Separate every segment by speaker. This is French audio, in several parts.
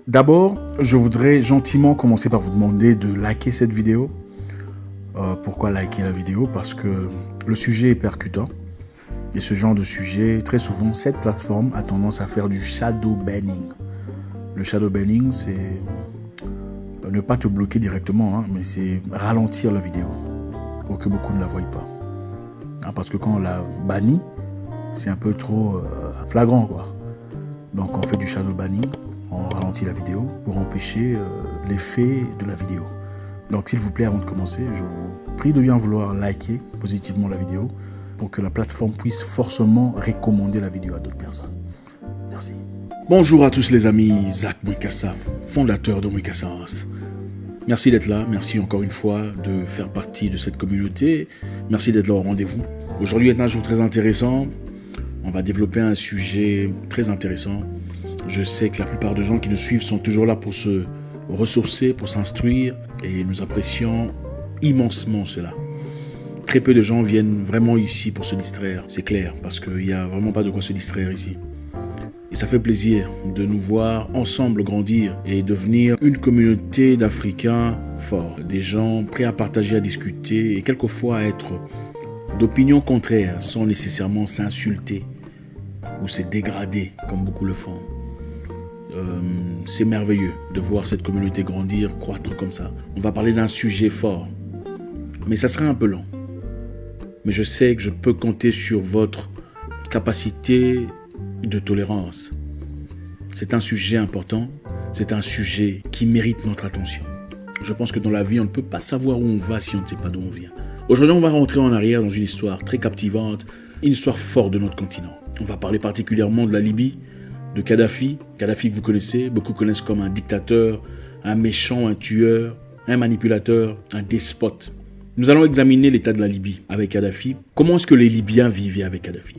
Speaker 1: D'abord, je voudrais gentiment commencer par vous demander de liker cette vidéo. Pourquoi liker la vidéo? Parce que le sujet est percutant. Et ce genre de sujet, très souvent, cette plateforme a tendance à faire du shadow banning. Le shadow banning, c'est ne pas te bloquer directement, mais c'est ralentir la vidéo pour que beaucoup ne la voient pas. Parce que quand on la bannit, c'est un peu trop flagrant, quoi. Donc on fait du shadow banning, on ralentit la vidéo pour empêcher l'effet de la vidéo. Donc s'il vous plaît, avant de commencer, je vous prie de bien vouloir liker positivement la vidéo pour que la plateforme puisse forcément recommander la vidéo à d'autres personnes. Merci. Bonjour à tous les amis, Zach Mwikassa, fondateur de Mwikassa House. Merci d'être là, merci encore une fois de faire partie de cette communauté. Merci d'être là au rendez-vous. Aujourd'hui est un jour très intéressant. On va développer un sujet très intéressant. Je sais que la plupart des gens qui nous suivent sont toujours là pour se ressourcer, pour s'instruire, et nous apprécions immensement cela. Très peu de gens viennent vraiment ici pour se distraire, c'est clair, parce qu'il n'y a vraiment pas de quoi se distraire ici. Et ça fait plaisir de nous voir ensemble grandir et devenir une communauté d'Africains forts, des gens prêts à partager, à discuter et quelquefois à être d'opinions contraires sans nécessairement s'insulter ou se dégrader comme beaucoup le font. C'est merveilleux de voir cette communauté grandir, croître comme ça. On va parler d'un sujet fort, mais ça sera un peu long. Mais je sais que je peux compter sur votre capacité de tolérance. C'est un sujet important, c'est un sujet qui mérite notre attention. Je pense que dans la vie, on ne peut pas savoir où on va si on ne sait pas d'où on vient. Aujourd'hui, on va rentrer en arrière dans une histoire très captivante, une histoire forte de notre continent. On va parler particulièrement de la Libye, de Kadhafi. Kadhafi que vous connaissez, beaucoup connaissent comme un dictateur, un méchant, un tueur, un manipulateur, un despote. Nous allons examiner l'état de la Libye avec Kadhafi. Comment est-ce que les Libyens vivaient avec Kadhafi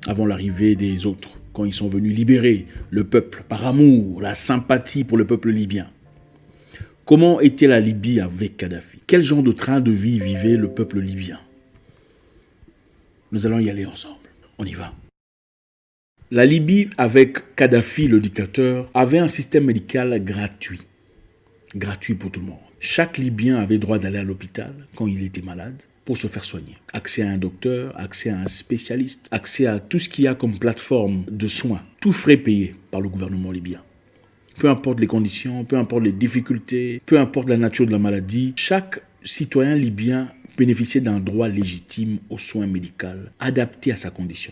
Speaker 1: avant l'arrivée des autres, quand ils sont venus libérer le peuple par amour, la sympathie pour le peuple libyen. Comment était la Libye avec Kadhafi? Quel genre de train de vie vivait le peuple libyen? Nous allons y aller ensemble. On y va. La Libye, avec Kadhafi, le dictateur, avait un système médical gratuit. Gratuit pour tout le monde. Chaque Libyen avait droit d'aller à l'hôpital quand il était malade pour se faire soigner. Accès à un docteur, accès à un spécialiste, accès à tout ce qu'il y a comme plateforme de soins. Tout frais payé par le gouvernement libyen. Peu importe les conditions, peu importe les difficultés, peu importe la nature de la maladie, chaque citoyen libyen bénéficiait d'un droit légitime aux soins médicaux adaptés à sa condition.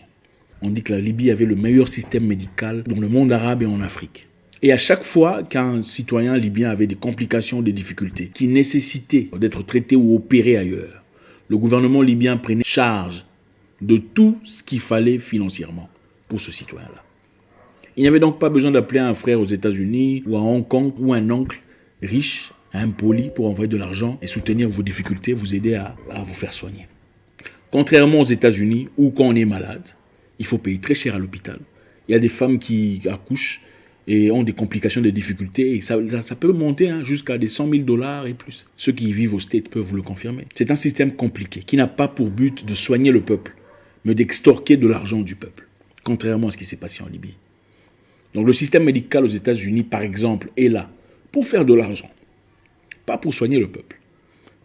Speaker 1: On dit que la Libye avait le meilleur système médical dans le monde arabe et en Afrique. Et à chaque fois qu'un citoyen libyen avait des complications, des difficultés qui nécessitaient d'être traité ou opéré ailleurs, le gouvernement libyen prenait charge de tout ce qu'il fallait financièrement pour ce citoyen-là. Il n'y avait donc pas besoin d'appeler un frère aux États-Unis ou à Hong Kong ou un oncle riche, impoli pour envoyer de l'argent et soutenir vos difficultés, vous aider à vous faire soigner. Contrairement aux États-Unis où quand on est malade, il faut payer très cher à l'hôpital. Il y a des femmes qui accouchent et ont des complications, des difficultés. Et ça peut monter jusqu'à des $100 000 et plus. Ceux qui vivent aux States peuvent vous le confirmer. C'est un système compliqué qui n'a pas pour but de soigner le peuple, mais d'extorquer de l'argent du peuple, contrairement à ce qui s'est passé en Libye. Donc le système médical aux États-Unis, par exemple, est là pour faire de l'argent, pas pour soigner le peuple.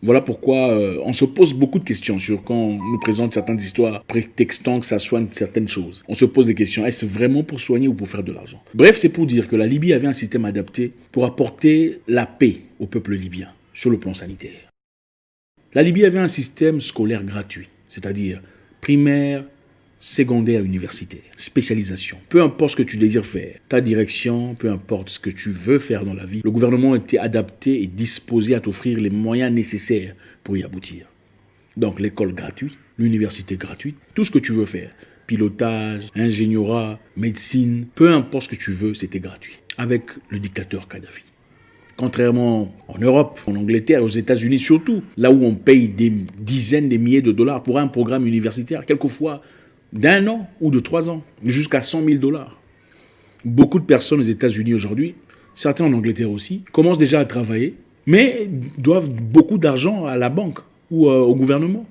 Speaker 1: Voilà pourquoi on se pose beaucoup de questions sur quand on nous présente certaines histoires prétextant que ça soigne certaines choses. On se pose des questions, est-ce vraiment pour soigner ou pour faire de l'argent? Bref, c'est pour dire que la Libye avait un système adapté pour apporter la paix au peuple libyen sur le plan sanitaire. La Libye avait un système scolaire gratuit, c'est-à-dire primaire, secondaire, universitaire, spécialisation. Peu importe ce que tu désires faire, ta direction, peu importe ce que tu veux faire dans la vie, le gouvernement était adapté et disposé à t'offrir les moyens nécessaires pour y aboutir. Donc l'école gratuite, l'université gratuite, tout ce que tu veux faire, pilotage, ingénierat, médecine, peu importe ce que tu veux, c'était gratuit. Avec le dictateur Kadhafi. Contrairement en Europe, en Angleterre, aux États-Unis surtout, là où on paye des dizaines de milliers de dollars pour un programme universitaire, quelquefois d'1 an ou de 3 ans, jusqu'à $100 000. Beaucoup de personnes aux États-Unis aujourd'hui, certains en Angleterre aussi, commencent déjà à travailler, mais doivent beaucoup d'argent à la banque ou au gouvernement.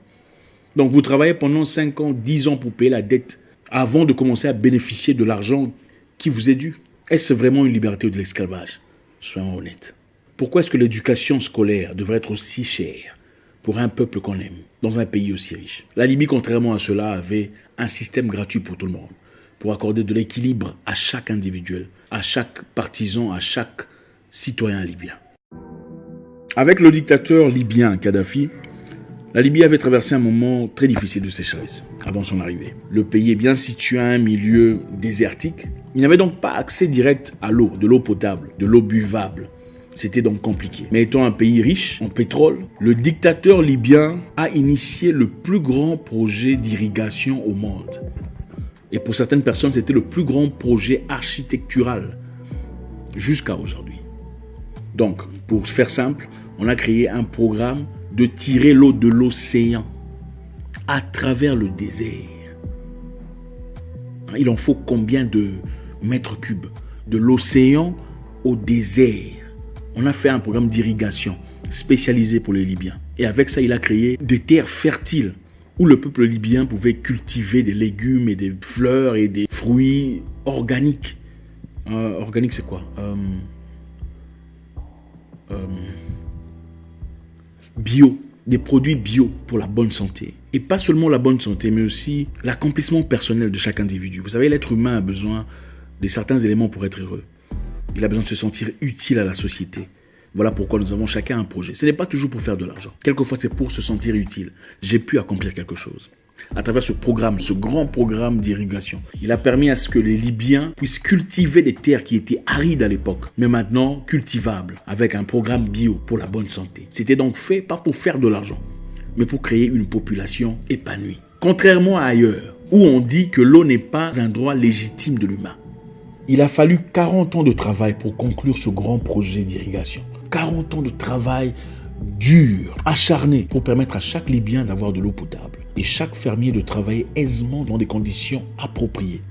Speaker 1: Donc vous travaillez pendant 5 ans, 10 ans pour payer la dette avant de commencer à bénéficier de l'argent qui vous est dû. Est-ce vraiment une liberté ou de l'esclavage? Soyons honnêtes. Pourquoi est-ce que l'éducation scolaire devrait être aussi chère pour un peuple qu'on aime, dans un pays aussi riche? La Libye, contrairement à cela, avait un système gratuit pour tout le monde, pour accorder de l'équilibre à chaque individuel, à chaque partisan, à chaque citoyen libyen. Avec le dictateur libyen Kadhafi, la Libye avait traversé un moment très difficile de sécheresse avant son arrivée. Le pays est bien situé à un milieu désertique. Il n'avait donc pas accès direct à l'eau, de l'eau potable, de l'eau buvable. C'était donc compliqué. Mais étant un pays riche en pétrole, le dictateur libyen a initié le plus grand projet d'irrigation au monde. Et pour certaines personnes, c'était le plus grand projet architectural jusqu'à aujourd'hui. Donc, pour faire simple, on a créé un programme de tirer l'eau de l'océan à travers le désert. Il en faut combien de mètres cubes de l'océan au désert? On a fait un programme d'irrigation spécialisé pour les Libyens. Et avec ça, il a créé des terres fertiles où le peuple libyen pouvait cultiver des légumes et des fleurs et des fruits organiques. Organique, c'est quoi? Bio, des produits bio pour la bonne santé. Et pas seulement la bonne santé, mais aussi l'accomplissement personnel de chaque individu. Vous savez, l'être humain a besoin de certains éléments pour être heureux. Il a besoin de se sentir utile à la société. Voilà pourquoi nous avons chacun un projet. Ce n'est pas toujours pour faire de l'argent. Quelquefois, c'est pour se sentir utile. J'ai pu accomplir quelque chose. À travers ce programme, ce grand programme d'irrigation, il a permis à ce que les Libyens puissent cultiver des terres qui étaient arides à l'époque, mais maintenant cultivables, avec un programme bio pour la bonne santé. C'était donc fait pas pour faire de l'argent, mais pour créer une population épanouie. Contrairement à ailleurs, où on dit que l'eau n'est pas un droit légitime de l'humain. Il a fallu 40 ans de travail pour conclure ce grand projet d'irrigation. 40 ans de travail dur, acharné, pour permettre à chaque Libyen d'avoir de l'eau potable et chaque fermier de travailler aisément dans des conditions appropriées,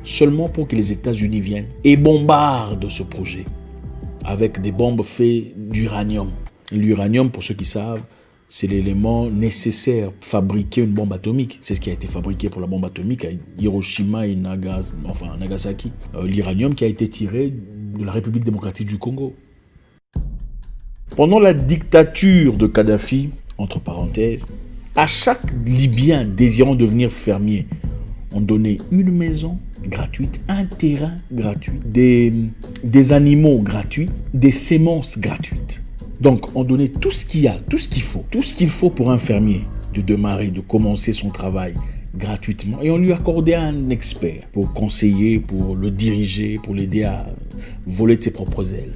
Speaker 1: seulement pour que les États-Unis viennent et bombardent ce projet avec des bombes faites d'uranium. L'uranium, pour ceux qui savent, c'est l'élément nécessaire pour fabriquer une bombe atomique. C'est ce qui a été fabriqué pour la bombe atomique à Hiroshima et Nagasaki. L'uranium qui a été tiré de la République démocratique du Congo. Pendant la dictature de Kadhafi, entre parenthèses, à chaque Libyen désirant devenir fermier, on donnait une maison gratuite, un terrain gratuit, des animaux gratuits, des semences gratuites. Donc, on donnait tout ce qu'il y a, tout ce qu'il faut pour un fermier de démarrer, de commencer son travail gratuitement. Et on lui accordait un expert pour conseiller, pour le diriger, pour l'aider à voler de ses propres ailes,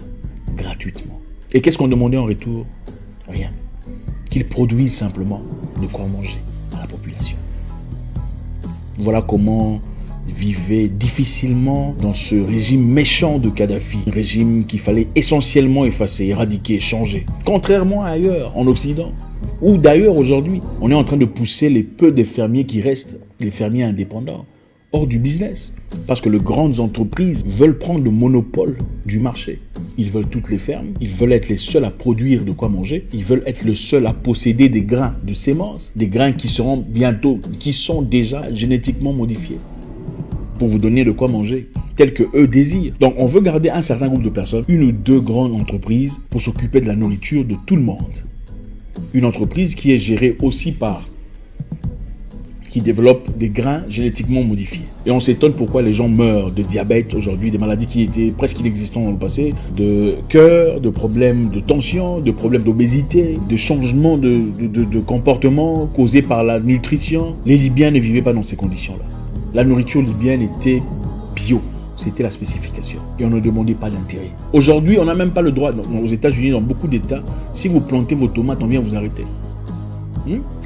Speaker 1: gratuitement. Et qu'est-ce qu'on demandait en retour? Rien. Qu'il produise simplement de quoi manger à la population. Voilà comment vivait difficilement dans ce régime méchant de Kadhafi. Un régime qu'il fallait essentiellement effacer, éradiquer, changer. Contrairement à ailleurs, en Occident, ou d'ailleurs aujourd'hui, on est en train de pousser les peu des fermiers qui restent, les fermiers indépendants, hors du business. Parce que les grandes entreprises veulent prendre le monopole du marché. Ils veulent toutes les fermes, ils veulent être les seuls à produire de quoi manger, ils veulent être les seuls à posséder des grains de semences, des grains qui seront bientôt, qui sont déjà génétiquement modifiés pour vous donner de quoi manger, tel que eux désirent. Donc on veut garder un certain groupe de personnes, une ou deux grandes entreprises pour s'occuper de la nourriture de tout le monde. Une entreprise qui est gérée aussi par qui développe des grains génétiquement modifiés. Et on s'étonne pourquoi les gens meurent de diabète aujourd'hui, des maladies qui étaient presque inexistantes dans le passé, de cœur, de problèmes de tension, de problèmes d'obésité, de changements de comportement causés par la nutrition. Les Libyens ne vivaient pas dans ces conditions-là. La nourriture libyenne était bio. C'était la spécification. Et on ne demandait pas d'intérêt. Aujourd'hui, on n'a même pas le droit, aux États-Unis, dans beaucoup d'États, si vous plantez vos tomates, on vient vous arrêter.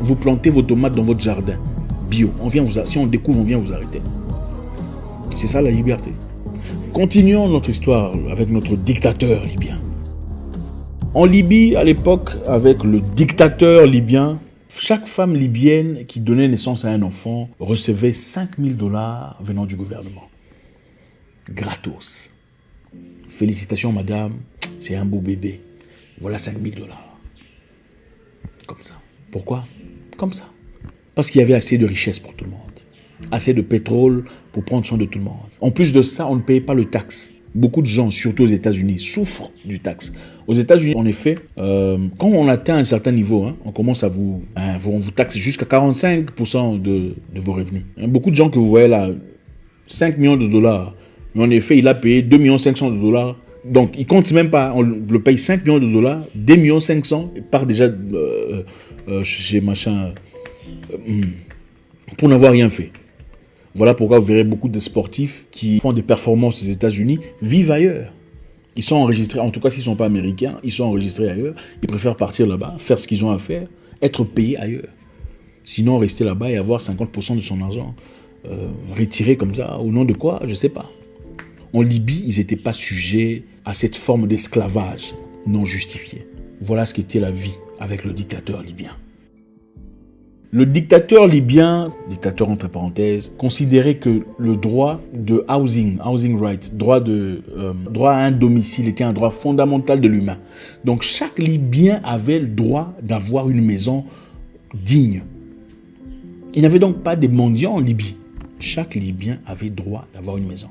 Speaker 1: Vous plantez vos tomates dans votre jardin. Bio. Si on découvre, on vient vous arrêter. C'est ça la liberté. Continuons notre histoire avec notre dictateur libyen. En Libye, à l'époque, avec le dictateur libyen, chaque femme libyenne qui donnait naissance à un enfant recevait 5 000 $ venant du gouvernement. Gratos. Félicitations madame, c'est un beau bébé. Voilà 5 000 $. Comme ça. Pourquoi? Comme ça. Parce qu'il y avait assez de richesse pour tout le monde. Assez de pétrole pour prendre soin de tout le monde. En plus de ça, on ne payait pas le taxe. Beaucoup de gens, surtout aux États-Unis, souffrent du taxe. Aux États-Unis, en effet, quand on atteint un certain niveau, on commence à on vous taxe jusqu'à 45% de vos revenus. Beaucoup de gens que vous voyez là, 5 millions de dollars, mais en effet, il a payé 2,5 millions de dollars. Donc, il ne compte même pas, on le paye 5 millions de dollars, 2,5 millions, il part déjà chez machin, pour n'avoir rien fait. Voilà pourquoi vous verrez beaucoup de sportifs qui font des performances aux États-Unis vivent ailleurs. Ils sont enregistrés, en tout cas s'ils ne sont pas américains, ils sont enregistrés ailleurs. Ils préfèrent partir là-bas, faire ce qu'ils ont à faire, être payés ailleurs. Sinon, rester là-bas et avoir 50% de son argent retiré comme ça, au nom de quoi, je ne sais pas. En Libye, ils n'étaient pas sujets à cette forme d'esclavage non justifiée. Voilà ce qu'était la vie avec le dictateur libyen. Le dictateur libyen, dictateur entre parenthèses, considérait que le droit de housing right, droit à un domicile était un droit fondamental de l'humain. Donc chaque Libyen avait le droit d'avoir une maison digne. Il n'y avait donc pas de mendiants en Libye. Chaque Libyen avait droit d'avoir une maison.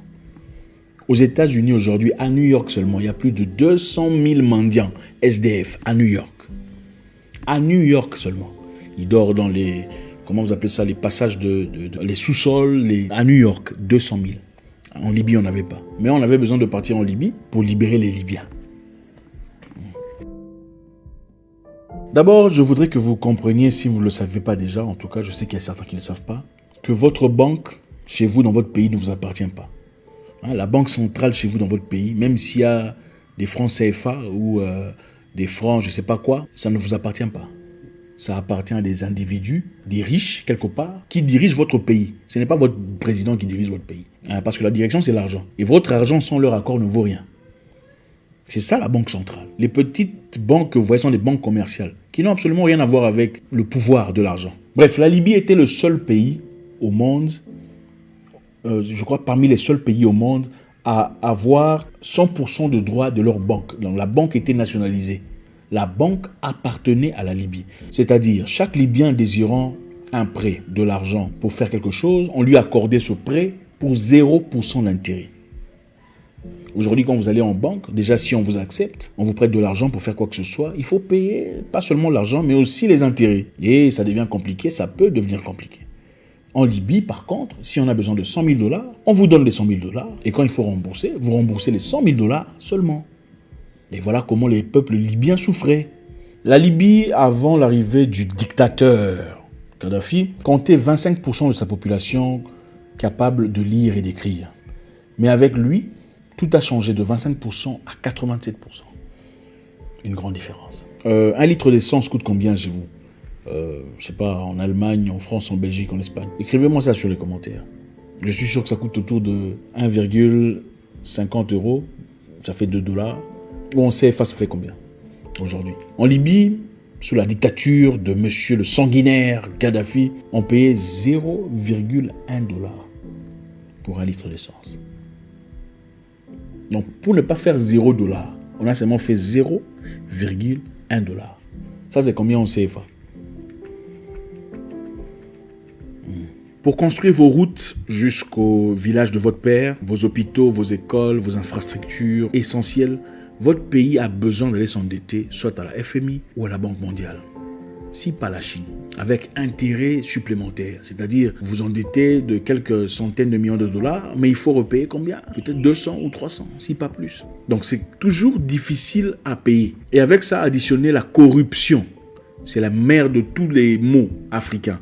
Speaker 1: Aux États-Unis aujourd'hui, à New York seulement, il y a plus de 200 000 mendiants SDF à New York. À New York seulement. Ils dorment dans les, comment vous appelez ça, les passages les sous-sols, à New York, 200 000. En Libye, on n'avait pas. Mais on avait besoin de partir en Libye pour libérer les Libyens. D'abord, je voudrais que vous compreniez, si vous ne le savez pas déjà, en tout cas, je sais qu'il y a certains qui ne le savent pas, que votre banque, chez vous, dans votre pays, ne vous appartient pas. La banque centrale chez vous, dans votre pays, même s'il y a des francs CFA ou des francs, je ne sais pas quoi, ça ne vous appartient pas. Ça appartient à des individus, des riches, quelque part, qui dirigent votre pays. Ce n'est pas votre président qui dirige votre pays. Parce que la direction, c'est l'argent. Et votre argent, sans leur accord, ne vaut rien. C'est ça, la banque centrale. Les petites banques que vous voyez sont des banques commerciales, qui n'ont absolument rien à voir avec le pouvoir de l'argent. Bref, la Libye était le seul pays au monde, je crois parmi les seuls pays au monde, à avoir 100% de droits de leur banque. Donc la banque était nationalisée. La banque appartenait à la Libye. C'est-à-dire, chaque Libyen désirant un prêt, de l'argent pour faire quelque chose, on lui accordait ce prêt pour 0% d'intérêt. Aujourd'hui, quand vous allez en banque, déjà si on vous accepte, on vous prête de l'argent pour faire quoi que ce soit, il faut payer pas seulement l'argent, mais aussi les intérêts. Et ça devient compliqué, ça peut devenir compliqué. En Libye, par contre, si on a besoin de 100 000 $, on vous donne les 100 000 $. Et quand il faut rembourser, vous remboursez les 100 000 $ seulement. Et voilà comment les peuples libyens souffraient. La Libye, avant l'arrivée du dictateur Kadhafi, comptait 25% de sa population capable de lire et d'écrire. Mais avec lui, tout a changé de 25% à 87%. Une grande différence. 1 litre d'essence coûte combien chez vous? Je sais pas, en Allemagne, en France, en Belgique, en Espagne. Écrivez-moi ça sur les commentaires. Je suis sûr que ça coûte autour de 1,50 €. Ça fait 2 $. Ou en CFA, ça fait combien aujourd'hui? En Libye, sous la dictature de monsieur le sanguinaire Kadhafi, on payait 0,1 $ pour 1 litre d'essence. Donc, pour ne pas faire 0 $, on a seulement fait 0,1 $. Ça, c'est combien en CFA? Pour construire vos routes jusqu'au village de votre père, vos hôpitaux, vos écoles, vos infrastructures essentielles, votre pays a besoin d'aller s'endetter soit à la FMI ou à la Banque mondiale. Si pas la Chine, avec intérêt supplémentaire, c'est-à-dire vous endettez de quelques centaines de millions de dollars, mais il faut repayer combien? Peut-être 200 ou 300, si pas plus. Donc c'est toujours difficile à payer. Et avec ça, additionner la corruption. C'est la mère de tous les maux africains.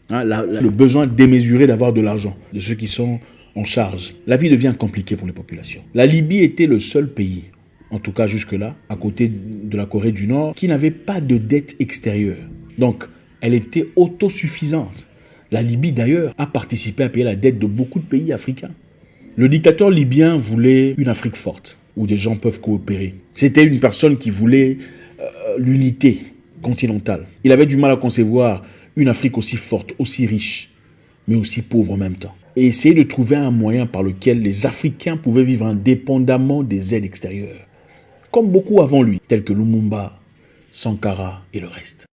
Speaker 1: Le besoin démesuré d'avoir de l'argent, de ceux qui sont en charge. La vie devient compliquée pour les populations. La Libye était le seul pays, en tout cas jusque-là, à côté de la Corée du Nord, qui n'avait pas de dette extérieure. Donc, elle était autosuffisante. La Libye, d'ailleurs, a participé à payer la dette de beaucoup de pays africains. Le dictateur libyen voulait une Afrique forte, où des gens peuvent coopérer. C'était une personne qui voulait l'unité continentale. Il avait du mal à concevoir une Afrique aussi forte, aussi riche, mais aussi pauvre en même temps. Et essayer de trouver un moyen par lequel les Africains pouvaient vivre indépendamment des aides extérieures. Comme beaucoup avant lui, tels que Lumumba, Sankara et le reste.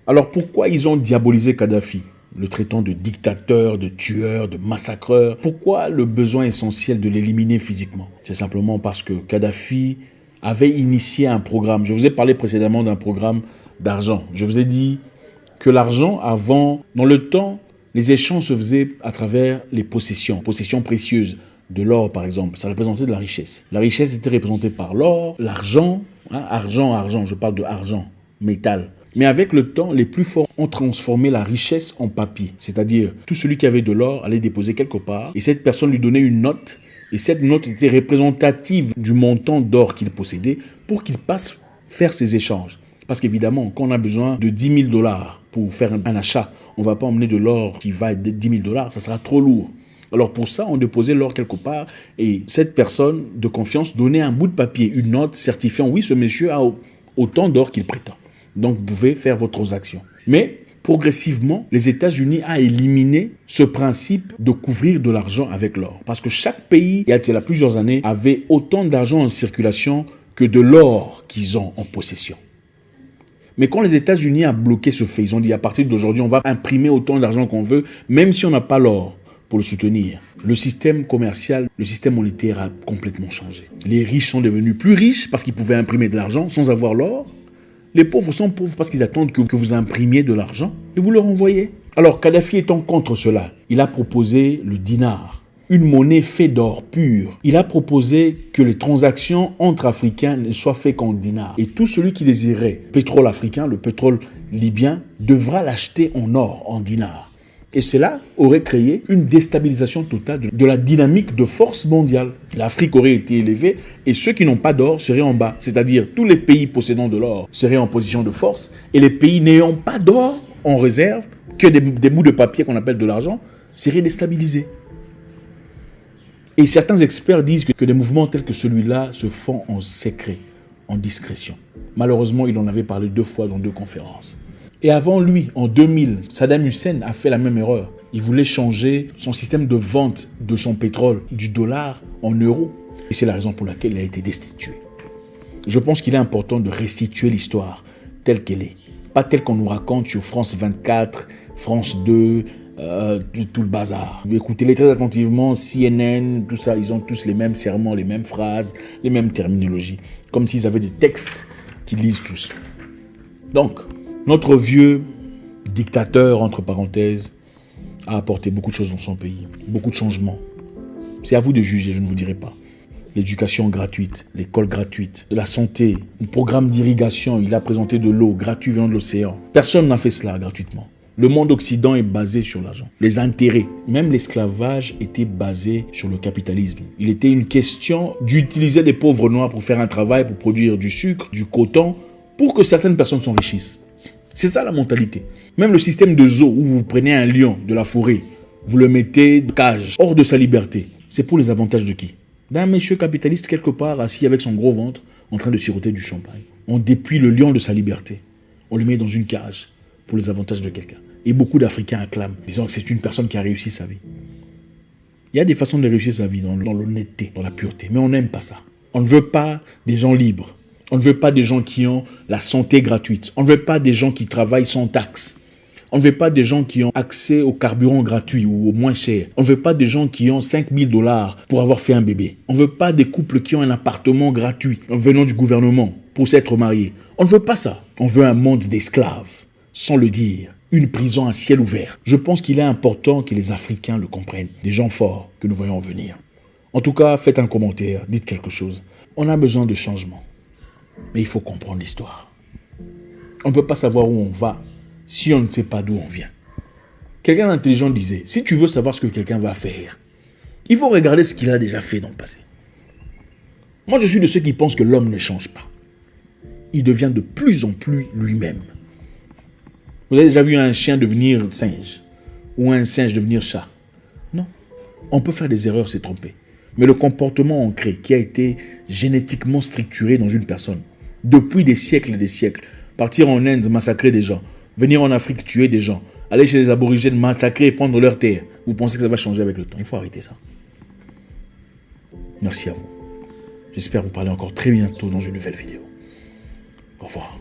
Speaker 1: Alors pourquoi ils ont diabolisé Kadhafi? le traitant de dictateur, de tueur, de massacreur. Pourquoi le besoin essentiel de l'éliminer physiquement? C'est simplement parce que Kadhafi avait initié un programme. Je vous ai parlé précédemment d'un programme d'argent. Je vous ai dit que l'argent, avant, dans le temps, les échanges se faisaient à travers les possessions précieuses. De l'or, par exemple, ça représentait de la richesse. La richesse était représentée par l'or, l'argent, argent, je parle de argent, métal. Mais avec le temps, les plus forts ont transformé la richesse en papier. C'est-à-dire, tout celui qui avait de l'or allait déposer quelque part et cette personne lui donnait une note. Et cette note était représentative du montant d'or qu'il possédait pour qu'il passe faire ses échanges. Parce qu'évidemment, quand on a besoin de 10 000 dollars pour faire un achat, on ne va pas emmener de l'or qui va être 10 000 dollars, ça sera trop lourd. Alors pour ça, on déposait l'or quelque part et cette personne de confiance donnait un bout de papier, une note certifiant, oui, ce monsieur a autant d'or qu'il prétend. Donc, vous pouvez faire vos transactions. Mais, progressivement, les États-Unis ont éliminé ce principe de couvrir de l'argent avec l'or. Parce que chaque pays, il y a plusieurs années, avait autant d'argent en circulation que de l'or qu'ils ont en possession. Mais quand les États-Unis ont bloqué ce fait, ils ont dit à partir d'aujourd'hui, on va imprimer autant d'argent qu'on veut, même si on n'a pas l'or pour le soutenir. Le système commercial, le système monétaire a complètement changé. Les riches sont devenus plus riches parce qu'ils pouvaient imprimer de l'argent sans avoir l'or. Les pauvres sont pauvres parce qu'ils attendent que vous imprimiez de l'argent et vous leur envoyez. Alors, Kadhafi étant contre cela, il a proposé le dinar, une monnaie faite d'or pur. Il a proposé que les transactions entre Africains ne soient faites qu'en dinar. Et tout celui qui désirait pétrole africain, le pétrole libyen, devra l'acheter en or, en dinar. Et cela aurait créé une déstabilisation totale de la dynamique de force mondiale. L'Afrique aurait été élevée et ceux qui n'ont pas d'or seraient en bas. C'est-à-dire tous les pays possédant de l'or seraient en position de force et les pays n'ayant pas d'or en réserve, que des bouts de papier qu'on appelle de l'argent, seraient déstabilisés. Et certains experts disent que des mouvements tels que celui-là se font en secret, en discrétion. Malheureusement, il en avait parlé 2 fois dans 2 conférences. Et avant lui, en 2000, Saddam Hussein a fait la même erreur. Il voulait changer son système de vente de son pétrole du dollar en euros. Et c'est la raison pour laquelle il a été destitué. Je pense qu'il est important de restituer l'histoire telle qu'elle est. Pas telle qu'on nous raconte sur France 24, France 2, tout le bazar. Vous écoutez-les très attentivement, CNN, tout ça, ils ont tous les mêmes serments, les mêmes phrases, les mêmes terminologies. Comme s'ils avaient des textes qu'ils lisent tous. Donc, notre vieux dictateur, entre parenthèses, a apporté beaucoup de choses dans son pays, beaucoup de changements. C'est à vous de juger, je ne vous dirai pas. L'éducation gratuite, l'école gratuite, la santé, le programme d'irrigation, il a présenté de l'eau gratuite venant de l'océan. Personne n'a fait cela gratuitement. Le monde occident est basé sur l'argent, les intérêts. Même l'esclavage était basé sur le capitalisme. Il était une question d'utiliser des pauvres noirs pour faire un travail, pour produire du sucre, du coton, pour que certaines personnes s'enrichissent. C'est ça la mentalité. Même le système de zoo où vous prenez un lion de la forêt, vous le mettez de cage, hors de sa liberté. C'est pour les avantages de qui? D'un monsieur capitaliste quelque part assis avec son gros ventre en train de siroter du champagne. On dépouille le lion de sa liberté. On le met dans une cage pour les avantages de quelqu'un. Et beaucoup d'Africains acclament, disant que c'est une personne qui a réussi sa vie. Il y a des façons de réussir sa vie dans l'honnêteté, dans la pureté. Mais on n'aime pas ça. On ne veut pas des gens libres. On ne veut pas des gens qui ont la santé gratuite. On ne veut pas des gens qui travaillent sans taxe. On ne veut pas des gens qui ont accès au carburant gratuit ou au moins cher. On ne veut pas des gens qui ont 5 000 $ pour avoir fait un bébé. On ne veut pas des couples qui ont un appartement gratuit venant du gouvernement pour s'être mariés. On ne veut pas ça. On veut un monde d'esclaves, sans le dire. Une prison à ciel ouvert. Je pense qu'il est important que les Africains le comprennent. Des gens forts que nous voyons venir. En tout cas, faites un commentaire, dites quelque chose. On a besoin de changement. Mais il faut comprendre l'histoire. On ne peut pas savoir où on va si on ne sait pas d'où on vient. Quelqu'un d'intelligent disait, si tu veux savoir ce que quelqu'un va faire, il faut regarder ce qu'il a déjà fait dans le passé. Moi, je suis de ceux qui pensent que l'homme ne change pas. Il devient de plus en plus lui-même. Vous avez déjà vu un chien devenir singe ou un singe devenir chat? Non. On peut faire des erreurs, c'est tromper. Mais le comportement ancré qui a été génétiquement structuré dans une personne, depuis des siècles et des siècles, partir en Inde, massacrer des gens, venir en Afrique, tuer des gens, aller chez les aborigènes, massacrer et prendre leurs terres, vous pensez que ça va changer avec le temps? Il faut arrêter ça. Merci à vous. J'espère vous parler encore très bientôt dans une nouvelle vidéo. Au revoir.